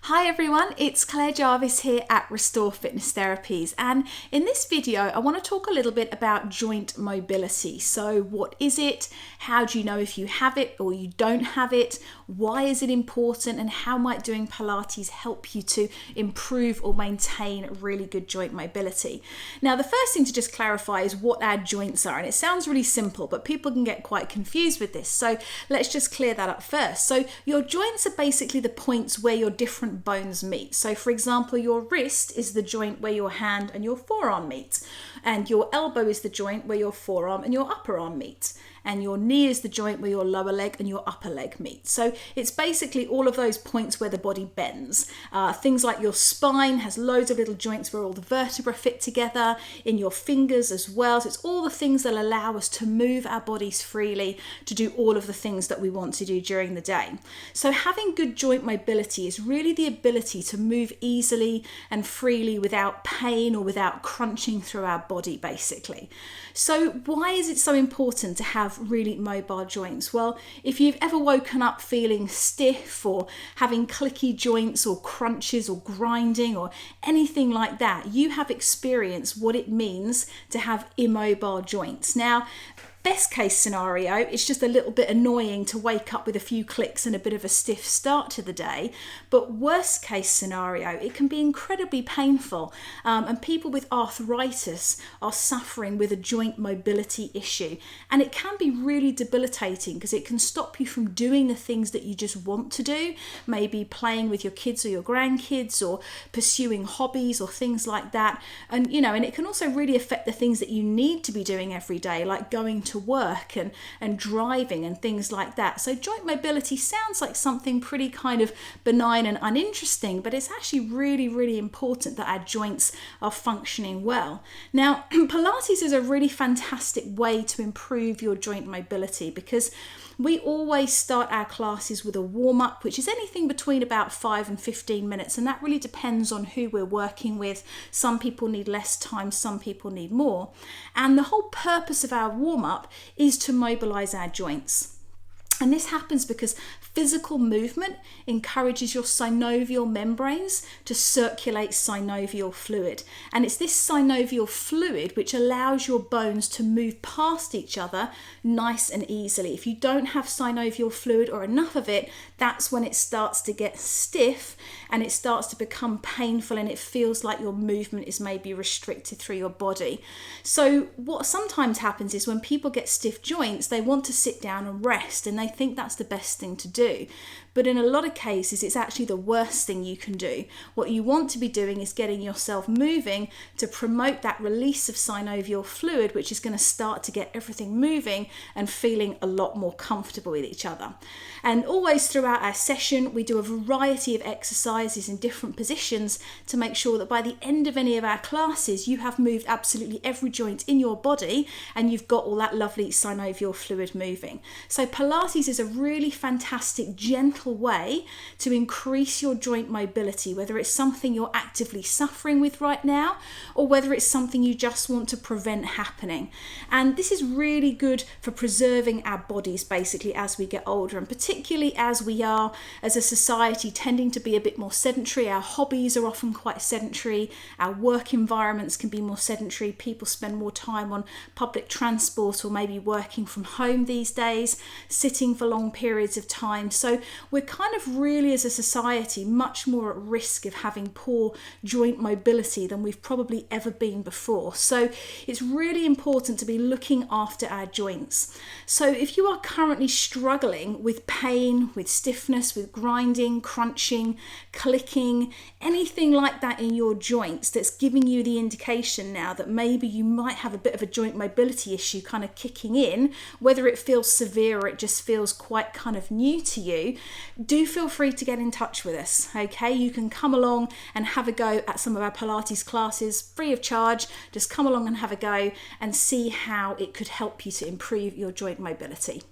Hi everyone, it's Claire Jarvis here at Restore Fitness Therapies, and in this video I want to talk a little bit about joint mobility. So what is it? How do you know if you have it or you don't have it? Why is it important, and how might doing Pilates help you to improve or maintain really good joint mobility? Now, the first thing to just clarify is what our joints are, and it sounds really simple but people can get quite confused with this, so let's just clear that up first. So your joints are basically the points where your different bones meet. So for example, your wrist is the joint where your hand and your forearm meet, and your elbow is the joint where your forearm and your upper arm meet, and your knee is the joint where your lower leg and your upper leg meet. So it's basically all of those points where the body bends. Things like your spine has loads of little joints where all the vertebrae fit together, in your fingers as well. So it's all the things that allow us to move our bodies freely to do all of the things that we want to do during the day. So having good joint mobility is really the ability to move easily and freely without pain or without crunching through our body, basically. So why is it so important to have really mobile joints? Well, if you've ever woken up feeling stiff or having clicky joints or crunches or grinding or anything like that, you have experienced what it means to have immobile joints. Now, best case scenario, it's just a little bit annoying to wake up with a few clicks and a bit of a stiff start to the day. But worst case scenario, it can be incredibly painful. And people with arthritis are suffering with a joint mobility issue. And it can be really debilitating because it can stop you from doing the things that you just want to do, maybe playing with your kids or your grandkids or pursuing hobbies or things like that. And, and it can also really affect the things that you need to be doing every day, like going to work and driving and things like that. So joint mobility sounds like something pretty kind of benign and uninteresting, but it's actually really, really important that our joints are functioning well. Now, Pilates is a really fantastic way to improve your joint mobility because we always start our classes with a warm-up, which is anything between about 5 and 15 minutes, and that really depends on who we're working with. Some people need less time, some people need more. And the whole purpose of our warm-up is to mobilize our joints. And this happens because physical movement encourages your synovial membranes to circulate synovial fluid. And it's this synovial fluid which allows your bones to move past each other nice and easily. If you don't have synovial fluid or enough of it, that's when it starts to get stiff and it starts to become painful and it feels like your movement is maybe restricted through your body. So what sometimes happens is when people get stiff joints, they want to sit down and rest, and they think that's the best thing to do. But in a lot of cases, it's actually the worst thing you can do. What you want to be doing is getting yourself moving to promote that release of synovial fluid, which is going to start to get everything moving and feeling a lot more comfortable with each other. And always throughout our session, we do a variety of exercises in different positions to make sure that by the end of any of our classes, you have moved absolutely every joint in your body and you've got all that lovely synovial fluid moving. So Pilates is a really fantastic, gentle way to increase your joint mobility, whether it's something you're actively suffering with right now or whether it's something you just want to prevent happening. And this is really good for preserving our bodies basically as we get older, and particularly as we are as a society tending to be a bit more sedentary. Our hobbies are often quite sedentary, our work environments can be more sedentary, people spend more time on public transport or maybe working from home these days, sitting for long periods of time. So we're kind of really as a society much more at risk of having poor joint mobility than we've probably ever been before. So it's really important to be looking after our joints. So if you are currently struggling with pain, with stiffness, with grinding, crunching, clicking, anything like that in your joints that's giving you the indication now that maybe you might have a bit of a joint mobility issue kind of kicking in, whether it feels severe or it just feels quite kind of new to you, do feel free to get in touch with us, okay? You can come along and have a go at some of our Pilates classes free of charge. Just come along and have a go and see how it could help you to improve your joint mobility.